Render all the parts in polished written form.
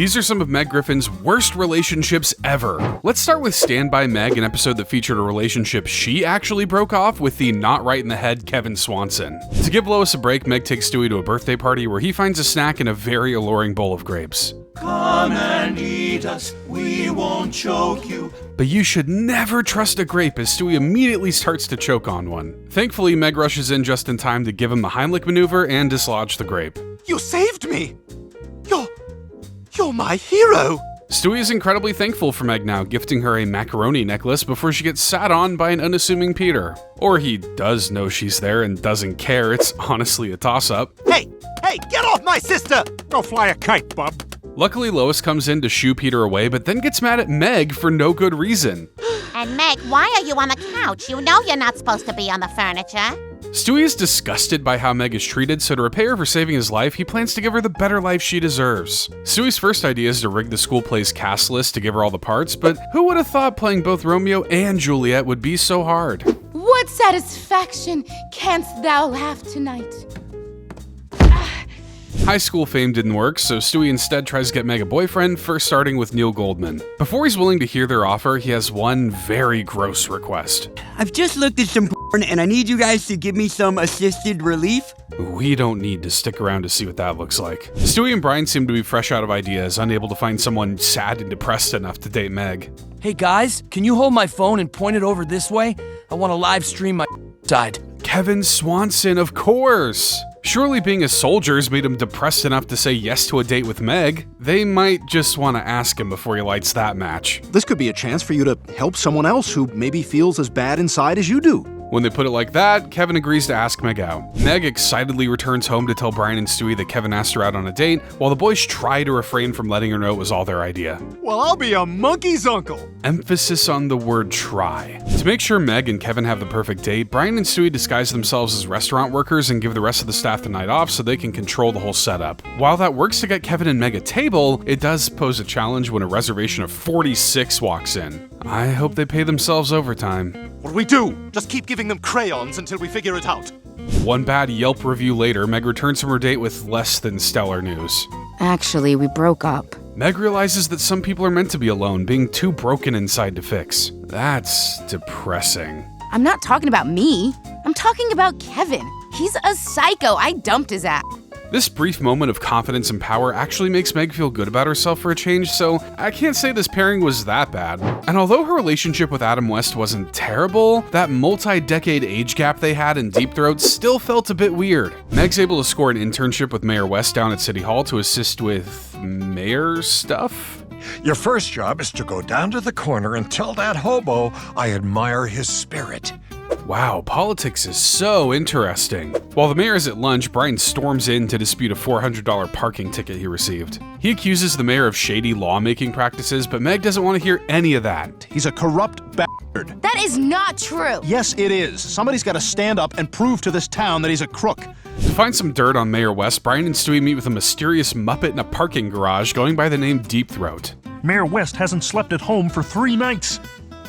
These are some of Meg Griffin's worst relationships ever. Let's start with Stand By Meg, an episode that featured a relationship she actually broke off with the not right in the head Kevin Swanson. To give Lois a break, Meg takes Stewie to a birthday party where he finds a snack in a very alluring bowl of grapes. Come and eat us, we won't choke you. But you should never trust a grape, as Stewie immediately starts to choke on one. Thankfully, Meg rushes in just in time to give him the Heimlich maneuver and dislodge the grape. You saved me! You're my hero! Stewie is incredibly thankful for Meg now, gifting her a macaroni necklace before she gets sat on by an unassuming Peter. Or he does know she's there and doesn't care. It's honestly a toss-up. Hey, get off my sister! Go fly a kite, bub. Luckily, Lois comes in to shoo Peter away, but then gets mad at Meg for no good reason. And Meg, why are you on the couch? You know you're not supposed to be on the furniture. Stewie is disgusted by how Meg is treated, so to repay her for saving his life, he plans to give her the better life she deserves. Stewie's first idea is to rig the school play's cast list to give her all the parts, but who would have thought playing both Romeo and Juliet would be so hard? What satisfaction canst thou have tonight? High school fame didn't work, so Stewie instead tries to get Meg a boyfriend, first starting with Neil Goldman. Before he's willing to hear their offer, he has one very gross request. I've just looked at some porn and I need you guys to give me some assisted relief. We don't need to stick around to see what that looks like. Stewie and Brian seem to be fresh out of ideas, unable to find someone sad and depressed enough to date Meg. Hey guys, can you hold my phone and point it over this way? I want to live stream my side. Kevin Swanson, of course! Surely being a soldier's made him depressed enough to say yes to a date with Meg. They might just want to ask him before he lights that match. This could be a chance for you to help someone else who maybe feels as bad inside as you do. When they put it like that, Kevin agrees to ask Meg out. Meg excitedly returns home to tell Brian and Stewie that Kevin asked her out on a date, while the boys try to refrain from letting her know it was all their idea. Well, I'll be a monkey's uncle. Emphasis on the word try. To make sure Meg and Kevin have the perfect date, Brian and Stewie disguise themselves as restaurant workers and give the rest of the staff the night off so they can control the whole setup. While that works to get Kevin and Meg a table, it does pose a challenge when a reservation of 46 walks in. I hope they pay themselves overtime. What do we do? Just keep giving them crayons until we figure it out. One bad Yelp review later, Meg returns from her date with less than stellar news. Actually, we broke up. Meg realizes that some people are meant to be alone, being too broken inside to fix. That's depressing. I'm not talking about me. I'm talking about Kevin. He's a psycho. I dumped his ass. This brief moment of confidence and power actually makes Meg feel good about herself for a change, so I can't say this pairing was that bad. And although her relationship with Adam West wasn't terrible, that multi-decade age gap they had in Deep Throat still felt a bit weird. Meg's able to score an internship with Mayor West down at City Hall to assist with mayor stuff? Your first job is to go down to the corner and tell that hobo I admire his spirit. Wow, politics is so interesting. While the mayor is at lunch, Brian storms in to dispute a $400 parking ticket he received. He accuses the mayor of shady lawmaking practices, but Meg doesn't want to hear any of that. He's a corrupt bastard. That is not true. Yes, it is. Somebody's got to stand up and prove to this town that he's a crook. To find some dirt on Mayor West, Brian and Stewie meet with a mysterious Muppet in a parking garage going by the name Deep Throat. Mayor West hasn't slept at home for 3 nights.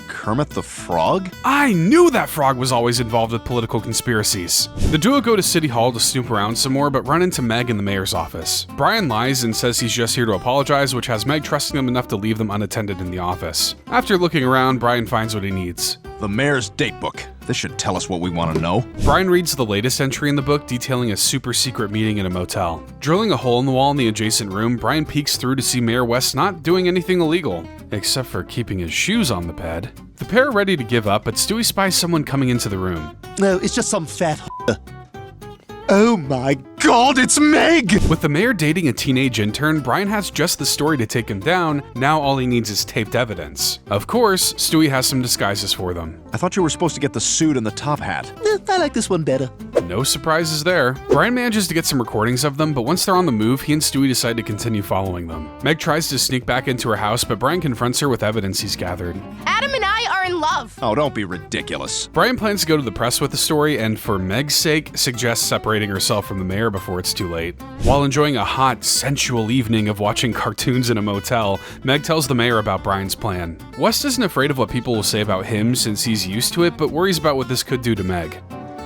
Kermit the Frog? I knew that frog was always involved with political conspiracies. The duo go to City Hall to snoop around some more, but run into Meg in the mayor's office. Brian lies and says he's just here to apologize, which has Meg trusting him enough to leave them unattended in the office. After looking around, Brian finds what he needs. The mayor's date book. This should tell us what we want to know. Brian reads the latest entry in the book detailing a super secret meeting in a motel. Drilling a hole in the wall in the adjacent room, Brian peeks through to see Mayor West not doing anything illegal, except for keeping his shoes on the bed. The pair are ready to give up, but Stewie spies someone coming into the room. No, it's just some fat Oh my god, it's Meg! With the mayor dating a teenage intern, Brian has just the story to take him down. Now all he needs is taped evidence. Of course, Stewie has some disguises for them. I thought you were supposed to get the suit and the top hat. I like this one better. No surprises there. Brian manages to get some recordings of them, but once they're on the move, he and Stewie decide to continue following them. Meg tries to sneak back into her house, but Brian confronts her with evidence he's gathered. Adam and I are in love. Oh, don't be ridiculous. Brian plans to go to the press with the story and, for Meg's sake, suggests separating herself from the mayor before it's too late. While enjoying a hot, sensual evening of watching cartoons in a motel, Meg tells the mayor about Brian's plan. West isn't afraid of what people will say about him since he's used to it, but worries about what this could do to Meg.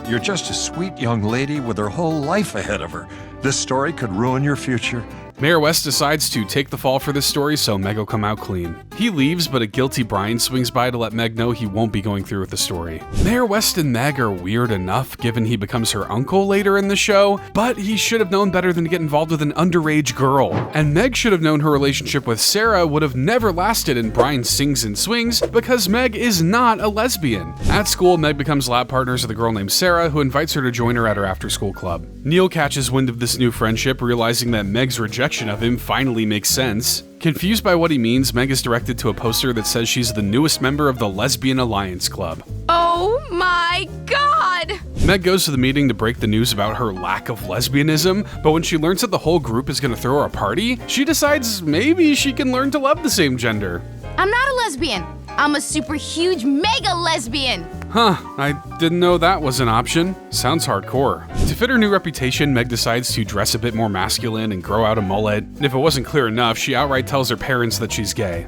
You're just a sweet young lady with her whole life ahead of her. This story could ruin your future, Mayor West decides to take the fall for this story, so Meg will come out clean. He leaves, but a guilty Brian swings by to let Meg know he won't be going through with the story. Mayor West and Meg are weird enough given he becomes her uncle later in the show, but he should have known better than to get involved with an underage girl. And Meg should have known her relationship with Sarah would have never lasted in Brian Sings and Swings because Meg is not a lesbian. At school, Meg becomes lab partners with a girl named Sarah who invites her to join her at her after-school club. Neil catches wind of this new friendship, realizing that Meg's rejection of him finally makes sense. Confused by what he means, Meg is directed to a poster that says she's the newest member of the Lesbian Alliance Club. Oh my god! Meg goes to the meeting to break the news about her lack of lesbianism, but when she learns that the whole group is going to throw her a party, she decides maybe she can learn to love the same gender. I'm not a lesbian. I'm a super huge mega lesbian. Huh, I didn't know that was an option. Sounds hardcore. To fit her new reputation, Meg decides to dress a bit more masculine and grow out a mullet. And if it wasn't clear enough, she outright tells her parents that she's gay.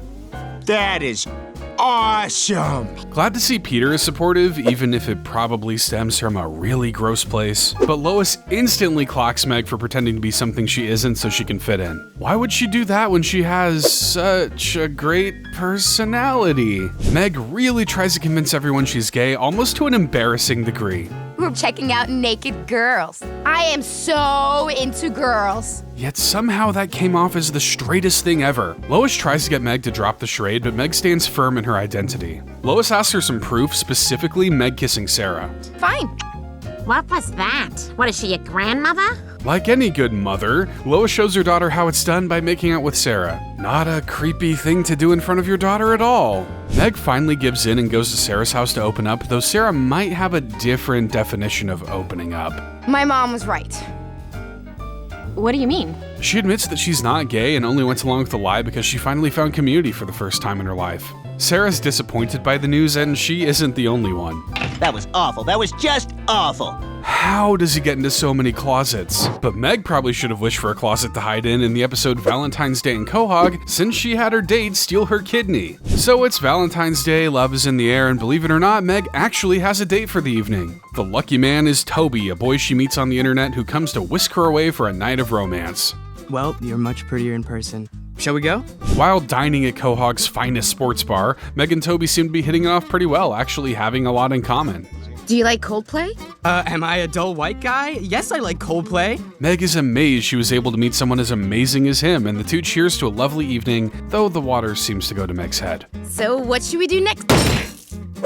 That is awesome. Glad to see Peter is supportive, even if it probably stems from a really gross place. But Lois instantly clocks Meg for pretending to be something she isn't so she can fit in. Why would she do that when she has such a great personality? Meg really tries to convince everyone she's gay, almost to an embarrassing degree. We're checking out naked girls. I am so into girls. Yet somehow that came off as the straightest thing ever. Lois tries to get Meg to drop the charade, but Meg stands firm in her identity. Lois asks her some proof, specifically Meg kissing Sarah. Fine. What was that? What, is she a grandmother? Like any good mother, Lois shows her daughter how it's done by making out with Sarah. Not a creepy thing to do in front of your daughter at all. Meg finally gives in and goes to Sarah's house to open up, though Sarah might have a different definition of opening up. My mom was right. What do you mean? She admits that she's not gay and only went along with the lie because she finally found community for the first time in her life. Sarah's disappointed by the news, and she isn't the only one. That was awful. That was just awful. How does he get into so many closets? But Meg probably should have wished for a closet to hide in the episode Valentine's Day in Quahog, since she had her date steal her kidney. So it's Valentine's Day, love is in the air, and believe it or not, Meg actually has a date for the evening. The lucky man is Toby, a boy she meets on the internet who comes to whisk her away for a night of romance. Well, you're much prettier in person. Shall we go? While dining at Quahog's finest sports bar, Meg and Toby seem to be hitting it off pretty well, actually having a lot in common. Do you like Coldplay? Am I a dull white guy? Yes, I like Coldplay. Meg is amazed she was able to meet someone as amazing as him, and the two cheers to a lovely evening, though the water seems to go to Meg's head. So what should we do next?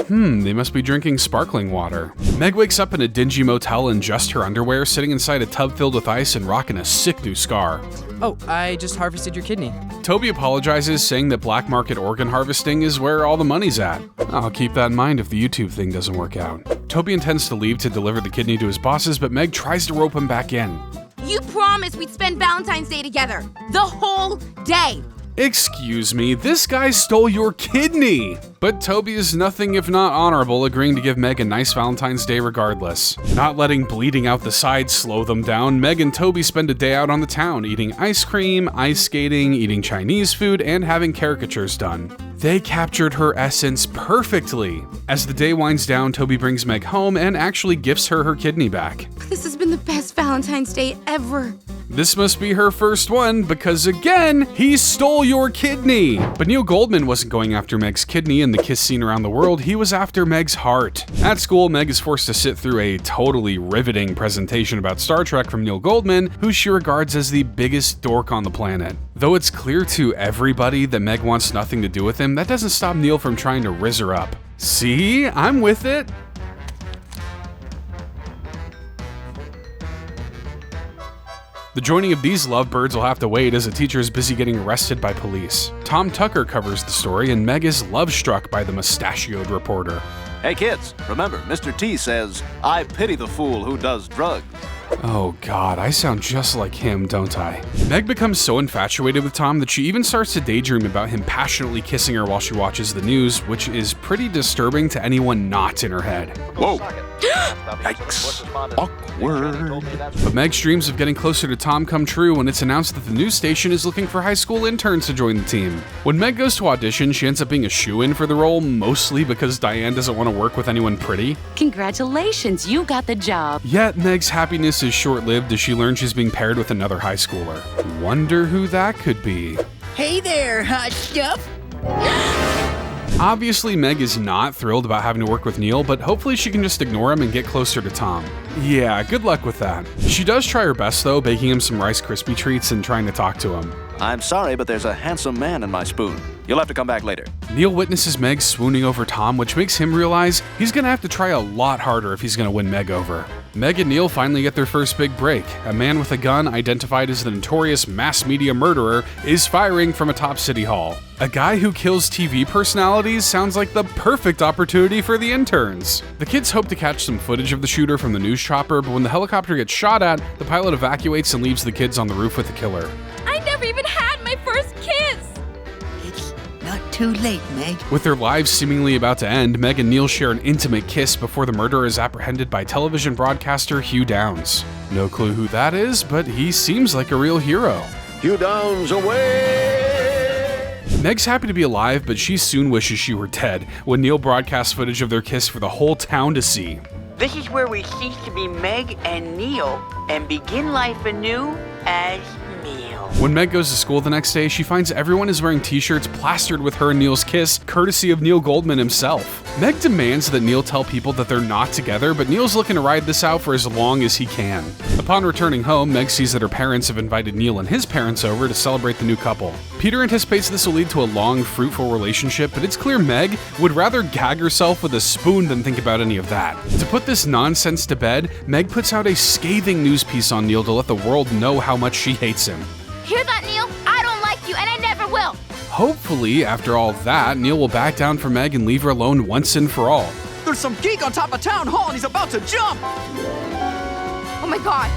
They must be drinking sparkling water. Meg wakes up in a dingy motel in just her underwear, sitting inside a tub filled with ice and rocking a sick new scar. Oh, I just harvested your kidney. Toby apologizes, saying that black market organ harvesting is where all the money's at. I'll keep that in mind if the YouTube thing doesn't work out. Toby intends to leave to deliver the kidney to his bosses, but Meg tries to rope him back in. You promised we'd spend Valentine's Day together. The whole day. Excuse me, this guy stole your kidney! But Toby is nothing if not honorable, agreeing to give Meg a nice Valentine's Day regardless. Not letting bleeding out the sides slow them down, Meg and Toby spend a day out on the town, eating ice cream, ice skating, eating Chinese food, and having caricatures done. They captured her essence perfectly. As the day winds down, Toby brings Meg home and actually gifts her her kidney back. This has been the best Valentine's Day ever. This must be her first one, because again, he stole your kidney! But Neil Goldman wasn't going after Meg's kidney in the kiss scene around the world, he was after Meg's heart. At school, Meg is forced to sit through a totally riveting presentation about Star Trek from Neil Goldman, who she regards as the biggest dork on the planet. Though it's clear to everybody that Meg wants nothing to do with him, that doesn't stop Neil from trying to rizz her up. See? I'm with it. The joining of these lovebirds will have to wait as a teacher is busy getting arrested by police. Tom Tucker covers the story, and Meg is love-struck by the mustachioed reporter. Hey kids, remember, Mr. T says, I pity the fool who does drugs. Oh god, I sound just like him, don't I? Meg becomes so infatuated with Tom that she even starts to daydream about him passionately kissing her while she watches the news, which is pretty disturbing to anyone not in her head. Whoa. Yikes. Awkward. But Meg's dreams of getting closer to Tom come true when it's announced that the news station is looking for high school interns to join the team. When Meg goes to audition, she ends up being a shoo-in for the role, mostly because Diane doesn't want to work with anyone pretty. Congratulations, you got the job. Yet Meg's happiness happiness is short-lived as she learns she's being paired with another high schooler. Wonder who that could be. Hey there, hot stuff. Obviously, Meg is not thrilled about having to work with Neil, but hopefully she can just ignore him and get closer to Tom. Yeah, good luck with that. She does try her best though, baking him some Rice Krispie treats and trying to talk to him. I'm sorry, but there's a handsome man in my spoon. You'll have to come back later. Neil witnesses Meg swooning over Tom, which makes him realize he's gonna have to try a lot harder if he's gonna win Meg over. Meg and Neil finally get their first big break. A man with a gun, identified as the notorious mass media murderer, is firing from atop City Hall. A guy who kills TV personalities sounds like the perfect opportunity for the interns. The kids hope to catch some footage of the shooter from the news chopper, but when the helicopter gets shot at, the pilot evacuates and leaves the kids on the roof with the killer. I never even had my first kiss! It's not too late, Meg. With their lives seemingly about to end, Meg and Neil share an intimate kiss before the murderer is apprehended by television broadcaster Hugh Downs. No clue who that is, but he seems like a real hero. Hugh Downs away! Meg's happy to be alive, but she soon wishes she were dead when Neil broadcasts footage of their kiss for the whole town to see. This is where we cease to be Meg and Neil and begin life anew as Neil. When Meg goes to school the next day, she finds everyone is wearing t-shirts plastered with her and Neil's kiss, courtesy of Neil Goldman himself. Meg demands that Neil tell people that they're not together, but Neil's looking to ride this out for as long as he can. Upon returning home, Meg sees that her parents have invited Neil and his parents over to celebrate the new couple. Peter anticipates this will lead to a long, fruitful relationship, but it's clear Meg would rather gag herself with a spoon than think about any of that. To put this nonsense to bed, Meg puts out a scathing news piece on Neil to let the world know how much she hates him. Hear that, Neil? I don't like you, and I never will! Hopefully, after all that, Neil will back down for Meg and leave her alone once and for all. There's some geek on top of town hall and he's about to jump! Oh my god!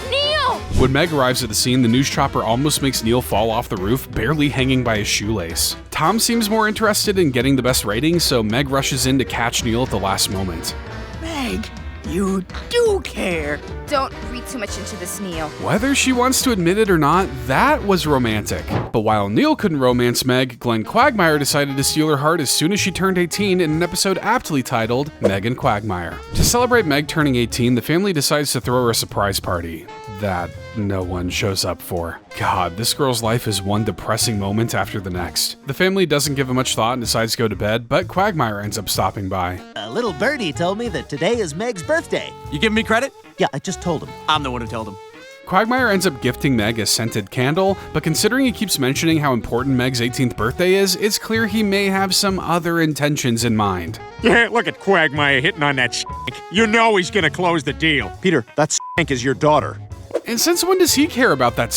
Neil! When Meg arrives at the scene, the news chopper almost makes Neil fall off the roof, barely hanging by his shoelace. Tom seems more interested in getting the best rating, so Meg rushes in to catch Neil at the last moment. Meg, you do care. Don't read too much into this, Neil. Whether she wants to admit it or not, that was romantic. But while Neil couldn't romance Meg, Glenn Quagmire decided to steal her heart as soon as she turned 18 in an episode aptly titled Meg and Quagmire. To celebrate Meg turning 18, the family decides to throw her a surprise party that no one shows up for. God, this girl's life is one depressing moment after the next. The family doesn't give it much thought and decides to go to bed, but Quagmire ends up stopping by. A little birdie told me that today is Meg's birthday. You giving me credit? Yeah, I just told him. I'm the one who told him. Quagmire ends up gifting Meg a scented candle, but considering he keeps mentioning how important Meg's 18th birthday is, it's clear he may have some other intentions in mind. Yeah, look at Quagmire hitting on that stank. You know he's gonna close the deal. Peter, that stank is your daughter. And since when does he care about that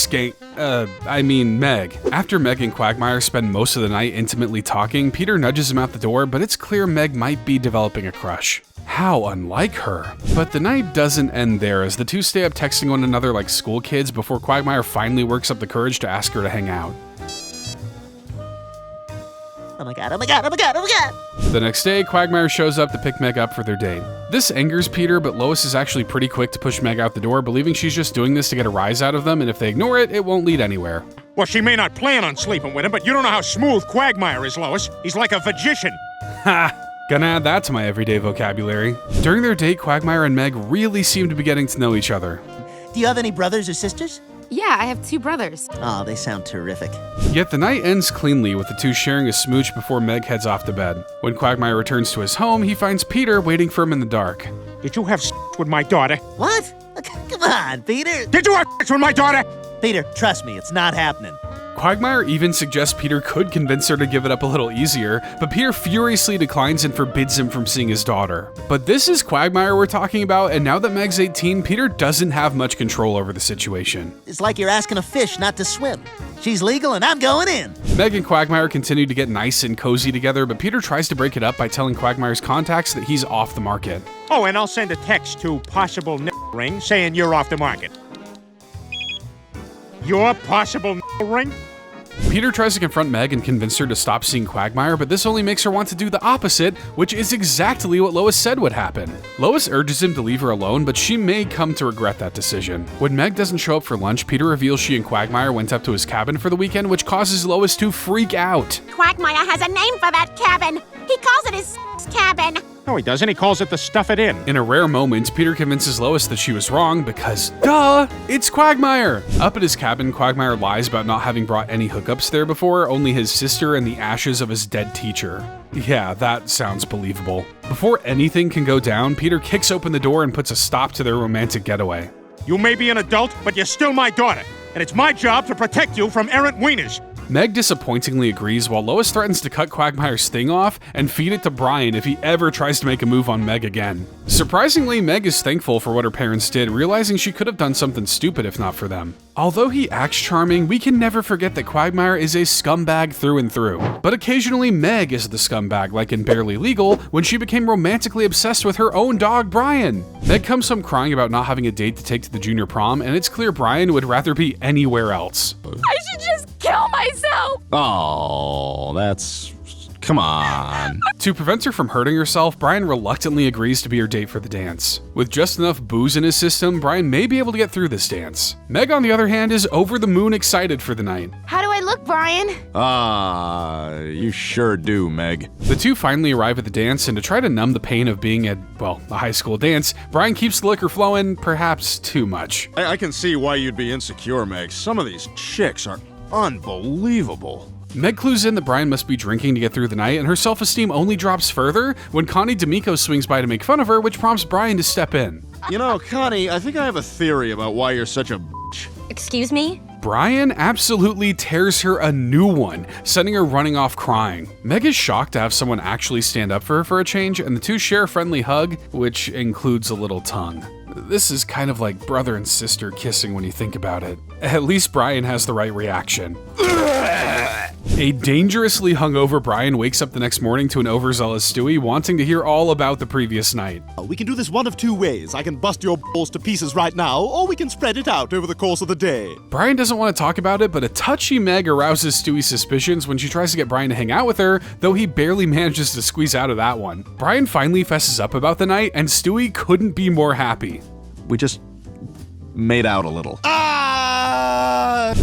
Meg? After Meg and Quagmire spend most of the night intimately talking, Peter nudges him out the door, but it's clear Meg might be developing a crush. How unlike her. But the night doesn't end there, as the two stay up texting one another like school kids before Quagmire finally works up the courage to ask her to hang out. Oh my god, oh my god, oh my god, oh my god! The next day, Quagmire shows up to pick Meg up for their date. This angers Peter, but Lois is actually pretty quick to push Meg out the door, believing she's just doing this to get a rise out of them, and if they ignore it, it won't lead anywhere. Well, she may not plan on sleeping with him, but you don't know how smooth Quagmire is, Lois. He's like a magician. Ha! Gonna add that to my everyday vocabulary. During their date, Quagmire and Meg really seem to be getting to know each other. Do you have any brothers or sisters? Yeah, I have 2 brothers. Oh, they sound terrific. Yet the night ends cleanly with the two sharing a smooch before Meg heads off to bed. When Quagmire returns to his home, he finds Peter waiting for him in the dark. Did you have sex with my daughter? What? Come on, Peter. Did you have sex with my daughter? Peter, trust me, it's not happening. Quagmire even suggests Peter could convince her to give it up a little easier, but Peter furiously declines and forbids him from seeing his daughter. But this is Quagmire we're talking about, and now that Meg's 18, Peter doesn't have much control over the situation. It's like you're asking a fish not to swim. She's legal and I'm going in. Meg and Quagmire continue to get nice and cozy together, but Peter tries to break it up by telling Quagmire's contacts that he's off the market. Oh, and I'll send a text to possible ring saying you're off the market. Your possible ring? Peter tries to confront Meg and convince her to stop seeing Quagmire, but this only makes her want to do the opposite, which is exactly what Lois said would happen. Lois urges him to leave her alone, but she may come to regret that decision. When Meg doesn't show up for lunch, Peter reveals she and Quagmire went up to his cabin for the weekend, which causes Lois to freak out. Quagmire has a name for that cabin. He calls it his cabin. No, he doesn't. He calls it the stuff it in. In a rare moment, Peter convinces Lois that she was wrong because, duh, it's Quagmire! Up at his cabin, Quagmire lies about not having brought any hookups there before, only his sister and the ashes of his dead teacher. Yeah, that sounds believable. Before anything can go down, Peter kicks open the door and puts a stop to their romantic getaway. You may be an adult, but you're still my daughter, and it's my job to protect you from errant wieners. Meg disappointingly agrees while Lois threatens to cut Quagmire's sting off and feed it to Brian if he ever tries to make a move on Meg again. Surprisingly, Meg is thankful for what her parents did, realizing she could have done something stupid if not for them. Although he acts charming, we can never forget that Quagmire is a scumbag through and through. But occasionally Meg is the scumbag, like in Barely Legal, when she became romantically obsessed with her own dog, Brian. Meg comes home crying about not having a date to take to the junior prom, and it's clear Brian would rather be anywhere else. I should just kill myself! Oh, that's... come on. To prevent her from hurting herself, Brian reluctantly agrees to be her date for the dance. With just enough booze in his system, Brian may be able to get through this dance. Meg, on the other hand, is over the moon excited for the night. How do I look, Brian? You sure do, Meg. The two finally arrive at the dance, and to try to numb the pain of being at, well, a high school dance, Brian keeps the liquor flowing, perhaps too much. I can see why you'd be insecure, Meg. Some of these chicks are unbelievable. Meg clues in that Brian must be drinking to get through the night, and her self-esteem only drops further when Connie D'Amico swings by to make fun of her, which prompts Brian to step in. You know, Connie, I think I have a theory about why you're such a bitch. Excuse me? Brian absolutely tears her a new one, sending her running off crying. Meg is shocked to have someone actually stand up for her for a change, and the two share a friendly hug, which includes a little tongue. This is kind of like brother and sister kissing when you think about it. At least Brian has the right reaction. A dangerously hungover Brian wakes up the next morning to an overzealous Stewie wanting to hear all about the previous night. We can do this one of two ways. I can bust your balls to pieces right now, or we can spread it out over the course of the day. Brian doesn't want to talk about it, but a touchy Meg arouses Stewie's suspicions when she tries to get Brian to hang out with her, though he barely manages to squeeze out of that one. Brian finally fesses up about the night, and Stewie couldn't be more happy. We just made out a little.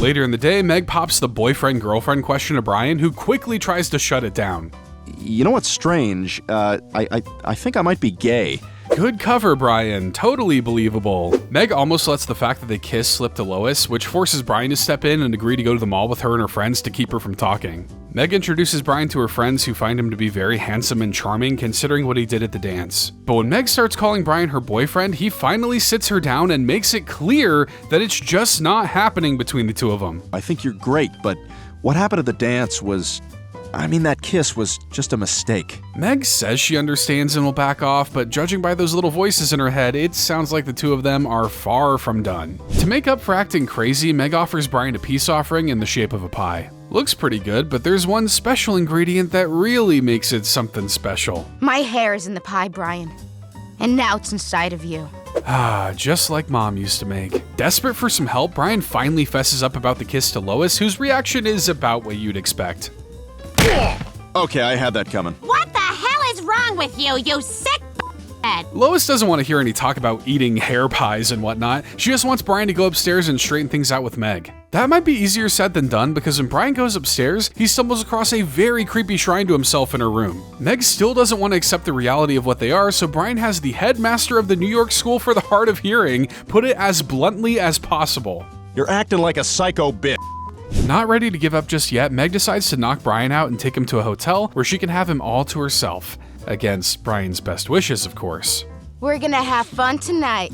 Later in the day, Meg pops the boyfriend-girlfriend question to Brian, who quickly tries to shut it down. You know what's strange? I think I might be gay. Good cover, Brian. Totally believable. Meg almost lets the fact that they kiss slip to Lois, which forces Brian to step in and agree to go to the mall with her and her friends to keep her from talking. Meg introduces Brian to her friends, who find him to be very handsome and charming considering what he did at the dance. But when Meg starts calling Brian her boyfriend, he finally sits her down and makes it clear that it's just not happening between the two of them. I think you're great, but what happened at the dance was... that kiss was just a mistake. Meg says she understands and will back off, but judging by those little voices in her head, it sounds like the two of them are far from done. To make up for acting crazy, Meg offers Brian a peace offering in the shape of a pie. Looks pretty good, but there's one special ingredient that really makes it something special. My hair is in the pie, Brian. And now it's inside of you. Just like Mom used to make. Desperate for some help, Brian finally fesses up about the kiss to Lois, whose reaction is about what you'd expect. Okay, I had that coming. What the hell is wrong with you, you sick head? Lois doesn't want to hear any talk about eating hair pies and whatnot. She just wants Brian to go upstairs and straighten things out with Meg. That might be easier said than done, because when Brian goes upstairs, he stumbles across a very creepy shrine to himself in her room. Meg still doesn't want to accept the reality of what they are, so Brian has the headmaster of the New York School for the Hard of Hearing put it as bluntly as possible. You're acting like a psycho bitch. Not ready to give up just yet, Meg decides to knock Brian out and take him to a hotel where she can have him all to herself. Against Brian's best wishes, of course. We're gonna have fun tonight.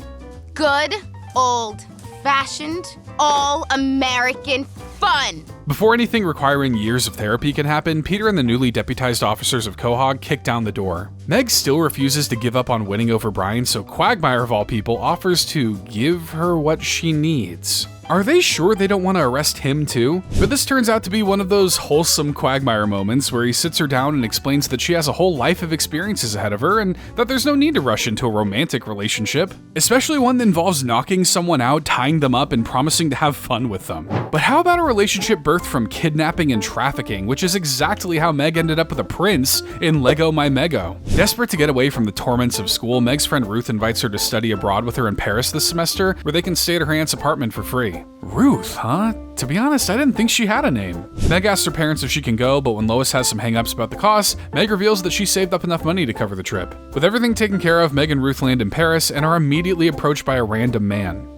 Good, old-fashioned, all-American fun! Before anything requiring years of therapy can happen, Peter and the newly deputized officers of Quahog kick down the door. Meg still refuses to give up on winning over Brian, so Quagmire of all people offers to give her what she needs. Are they sure they don't want to arrest him too? But this turns out to be one of those wholesome Quagmire moments where he sits her down and explains that she has a whole life of experiences ahead of her and that there's no need to rush into a romantic relationship, especially one that involves knocking someone out, tying them up, and promising to have fun with them. But how about a relationship birthed from kidnapping and trafficking, which is exactly how Meg ended up with a prince in Leggo My Meg-O. Desperate to get away from the torments of school, Meg's friend Ruth invites her to study abroad with her in Paris this semester, where they can stay at her aunt's apartment for free. story. Ruth, huh? To be honest, I didn't think she had a name. Meg asks her parents if she can go, but when Lois has some hang-ups about the cost, Meg reveals that she saved up enough money to cover the trip. With everything taken care of, Meg and Ruth land in Paris and are immediately approached by a random man.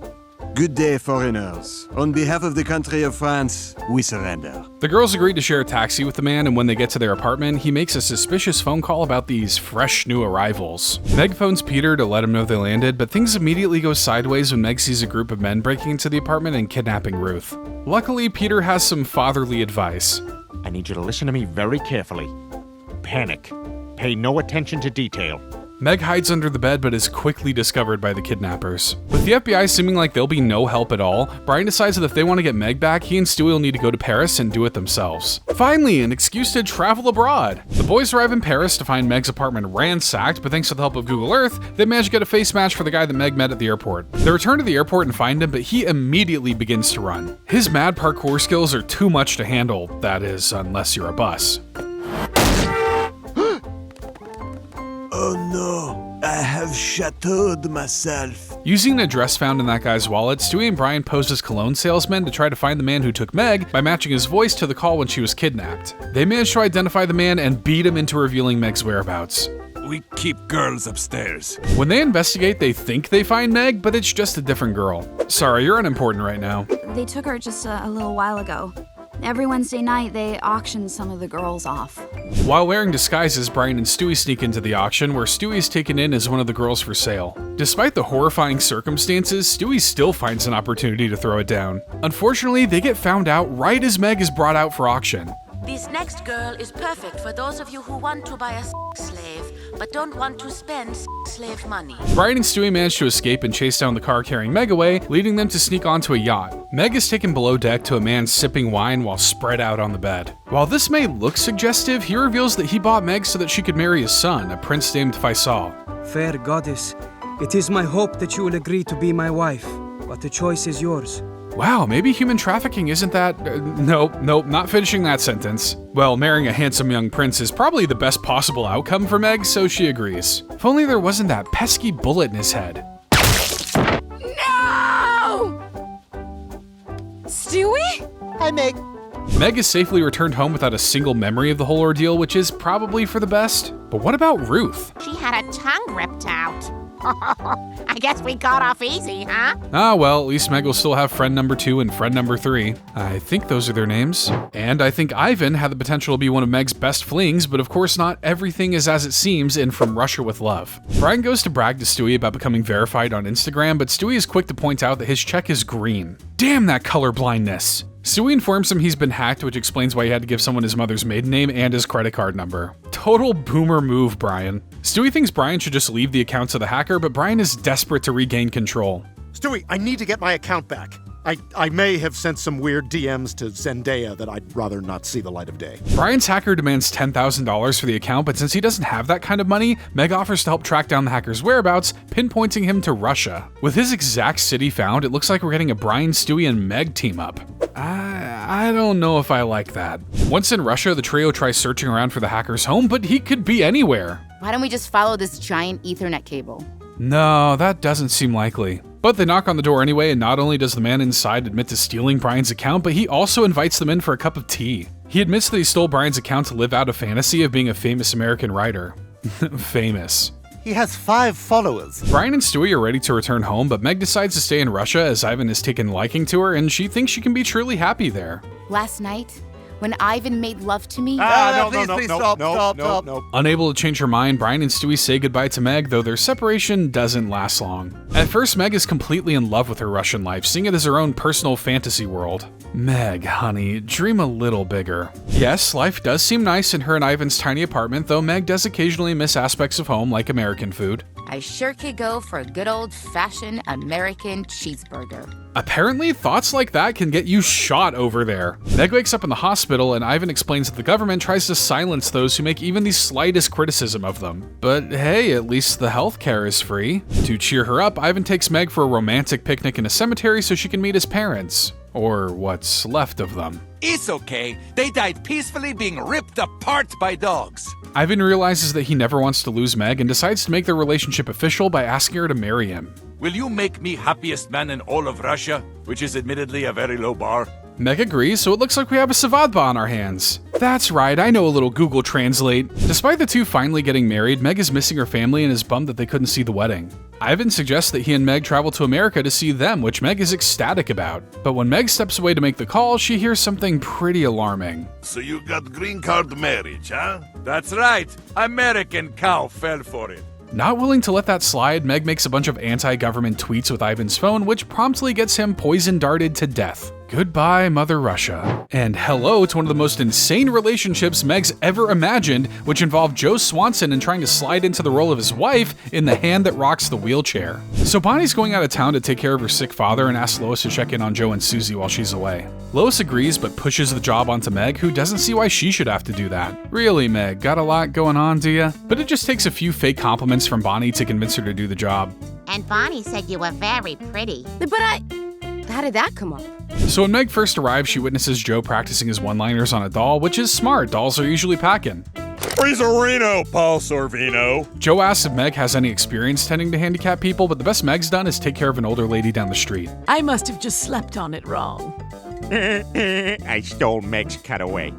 Good day, foreigners. On behalf of the country of France, we surrender. The girls agree to share a taxi with the man, and when they get to their apartment, he makes a suspicious phone call about these fresh new arrivals. Meg phones Peter to let him know they landed, but things immediately go sideways when Meg sees a group of men breaking into the apartment and kidnapping Ruth. Luckily, Peter has some fatherly advice. I need you to listen to me very carefully. Panic. Pay no attention to detail. Meg hides under the bed but is quickly discovered by the kidnappers. With the FBI seeming like they'll be no help at all, Brian decides that if they want to get Meg back, he and Stewie will need to go to Paris and do it themselves. Finally, an excuse to travel abroad. The boys arrive in Paris to find Meg's apartment ransacked, but thanks to the help of Google Earth, they manage to get a face match for the guy that Meg met at the airport. They return to the airport and find him, but he immediately begins to run. His mad parkour skills are too much to handle, that is, unless you're a bus. Oh no, I have shattered myself. Using an address found in that guy's wallet, Stewie and Brian posed as cologne salesmen to try to find the man who took Meg by matching his voice to the call when she was kidnapped. They managed to identify the man and beat him into revealing Meg's whereabouts. We keep girls upstairs. When they investigate, they think they find Meg, but it's just a different girl. Sorry, you're unimportant right now. They took her just a little while ago. Every Wednesday night, they auction some of the girls off. While wearing disguises, Brian and Stewie sneak into the auction, where Stewie is taken in as one of the girls for sale. Despite the horrifying circumstances, Stewie still finds an opportunity to throw it down. Unfortunately, they get found out right as Meg is brought out for auction. This next girl is perfect for those of you who want to buy a slave, but don't want to spend slave money. Brian and Stewie manage to escape and chase down the car carrying Meg away, leading them to sneak onto a yacht. Meg is taken below deck to a man sipping wine while spread out on the bed. While this may look suggestive, he reveals that he bought Meg so that she could marry his son, a prince named Faisal. Fair goddess, it is my hope that you will agree to be my wife, but the choice is yours. Wow, maybe human trafficking isn't that... Nope, not finishing that sentence. Well, marrying a handsome young prince is probably the best possible outcome for Meg, so she agrees. If only there wasn't that pesky bullet in his head. No! Stewie? Hi, Meg. Meg is safely returned home without a single memory of the whole ordeal, which is probably for the best. But what about Ruth? She had a tongue ripped out. I guess we got off easy, huh? Ah, well, at least Meg will still have friend number 2 and friend number 3. I think those are their names. And I think Ivan had the potential to be one of Meg's best flings, but of course not everything is as it seems in From Russia with Love. Brian goes to brag to Stewie about becoming verified on Instagram, but Stewie is quick to point out that his check is green. Damn that color blindness! Stewie informs him he's been hacked, which explains why he had to give someone his mother's maiden name and his credit card number. Total boomer move, Brian. Stewie thinks Brian should just leave the account to the hacker, but Brian is desperate to regain control. Stewie, I need to get my account back. I may have sent some weird DMs to Zendaya that I'd rather not see the light of day. Brian's hacker demands $10,000 for the account, but since he doesn't have that kind of money, Meg offers to help track down the hacker's whereabouts, pinpointing him to Russia. With his exact city found, it looks like we're getting a Brian, Stewie, and Meg team up. I don't know if I like that. Once in Russia, the trio tries searching around for the hacker's home, but he could be anywhere. Why don't we just follow this giant Ethernet cable? No, that doesn't seem likely. But they knock on the door anyway, and not only does the man inside admit to stealing Brian's account, but he also invites them in for a cup of tea. He admits that he stole Brian's account to live out a fantasy of being a famous American writer. Famous. He has 5 followers. Brian and Stewie are ready to return home, but Meg decides to stay in Russia as Ivan has taken liking to her, and she thinks she can be truly happy there. Last night, when Ivan made love to me... Please stop. Unable to change her mind, Brian and Stewie say goodbye to Meg, though their separation doesn't last long. At first, Meg is completely in love with her Russian life, seeing it as her own personal fantasy world. Meg, honey, dream a little bigger. Yes, life does seem nice in her and Ivan's tiny apartment, though Meg does occasionally miss aspects of home like American food. I sure could go for a good old-fashioned American cheeseburger. Apparently, thoughts like that can get you shot over there. Meg wakes up in the hospital, and Ivan explains that the government tries to silence those who make even the slightest criticism of them. But hey, at least the healthcare is free. To cheer her up, Ivan takes Meg for a romantic picnic in a cemetery so she can meet his parents. Or what's left of them. It's okay. They died peacefully being ripped apart by dogs. Ivan realizes that he never wants to lose Meg and decides to make their relationship official by asking her to marry him. will you make me happiest man in all of Russia? Which is admittedly a very low bar. Meg agrees, so it looks like we have a svadba on our hands. That's right, I know a little Google Translate. Despite the two finally getting married, Meg is missing her family and is bummed that they couldn't see the wedding. Ivan suggests that he and Meg travel to America to see them, which Meg is ecstatic about. But when Meg steps away to make the call, she hears something pretty alarming. So you got green card marriage, huh? That's right. American cow fell for it. Not willing to let that slide, Meg makes a bunch of anti-government tweets with Ivan's phone, which promptly gets him poison-darted to death. Goodbye, Mother Russia. And hello to one of the most insane relationships Meg's ever imagined, which involved Joe Swanson and trying to slide into the role of his wife in The Hand That Rocks the Wheelchair. So Bonnie's going out of town to take care of her sick father and asks Lois to check in on Joe and Susie while she's away. Lois agrees but pushes the job onto Meg, who doesn't see why she should have to do that. Really, Meg, got a lot going on, do ya? But it just takes a few fake compliments from Bonnie to convince her to do the job. And Bonnie said you were very pretty. But how did that come up? So when Meg first arrives, she witnesses Joe practicing his one-liners on a doll, which is smart. Dolls are usually packing. Freezerino, Paul Sorvino. Joe asks if Meg has any experience tending to handicapped people, but the best Meg's done is take care of an older lady down the street. I must have just slept on it wrong. I stole Meg's cutaway.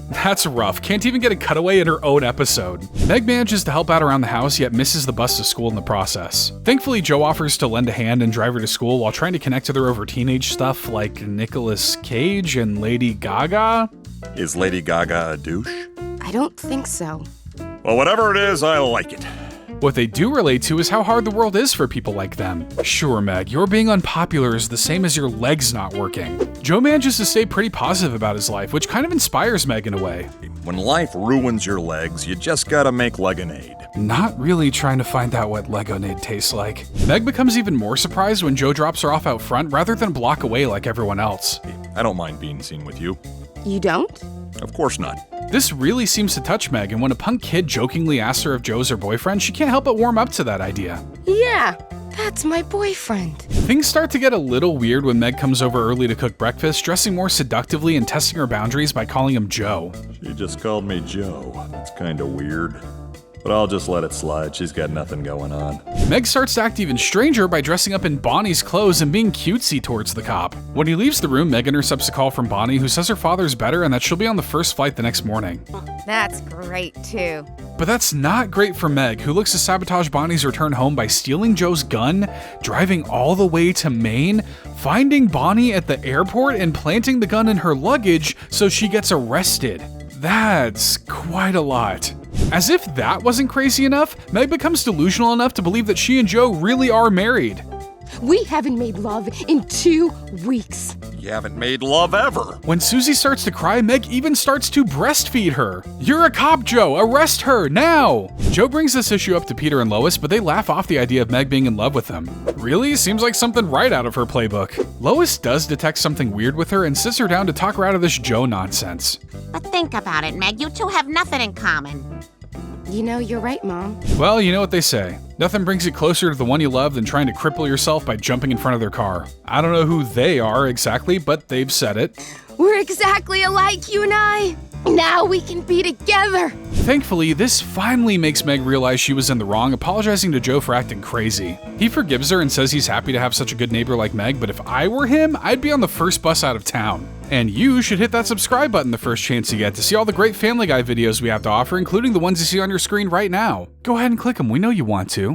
That's rough. Can't even get a cutaway in her own episode. Meg manages to help out around the house, yet misses the bus to school in the process. Thankfully, Joe offers to lend a hand and drive her to school while trying to connect with her over teenage stuff like Nicolas Cage and Lady Gaga. Is Lady Gaga a douche? I don't think so. Well, whatever it is, I like it. What they do relate to is how hard the world is for people like them. Sure, Meg, your being unpopular is the same as your legs not working. Joe manages to stay pretty positive about his life, which kind of inspires Meg in a way. When life ruins your legs, you just gotta make lemonade. Not really trying to find out what Legonade tastes like. Meg becomes even more surprised when Joe drops her off out front rather than block away like everyone else. I don't mind being seen with you. You don't? Of course not. This really seems to touch Meg, and when a punk kid jokingly asks her if Joe's her boyfriend, she can't help but warm up to that idea. Yeah, that's my boyfriend. Things start to get a little weird when Meg comes over early to cook breakfast, dressing more seductively and testing her boundaries by calling him Joe. She just called me Joe. That's kinda weird. But I'll just let it slide. She's got nothing going on. Meg starts to act even stranger by dressing up in Bonnie's clothes and being cutesy towards the cop. When he leaves the room, Meg intercepts a call from Bonnie, who says her father's better and that she'll be on the first flight the next morning. That's great, too. But that's not great for Meg, who looks to sabotage Bonnie's return home by stealing Joe's gun, driving all the way to Maine, finding Bonnie at the airport, and planting the gun in her luggage so she gets arrested. That's quite a lot. As if that wasn't crazy enough, Meg becomes delusional enough to believe that she and Joe really are married. We haven't made love in 2 weeks. You haven't made love ever. When Susie starts to cry, Meg even starts to breastfeed her. You're a cop, Joe. Arrest her now. Joe brings this issue up to Peter and Lois, but they laugh off the idea of Meg being in love with him. Really? Seems like something right out of her playbook. Lois does detect something weird with her and sits her down to talk her out of this Joe nonsense. But think about it, Meg. You two have nothing in common. You know, you're right, Mom. Well, you know what they say. Nothing brings you closer to the one you love than trying to cripple yourself by jumping in front of their car. I don't know who they are exactly, but they've said it. We're exactly alike, you and I. Now we can be together. Thankfully, this finally makes Meg realize she was in the wrong, apologizing to Joe for acting crazy. He forgives her and says he's happy to have such a good neighbor like Meg, but if I were him, I'd be on the first bus out of town. And you should hit that subscribe button the first chance you get to see all the great Family Guy videos we have to offer, including the ones you see on your screen right now. Go ahead and click them, we know you want to.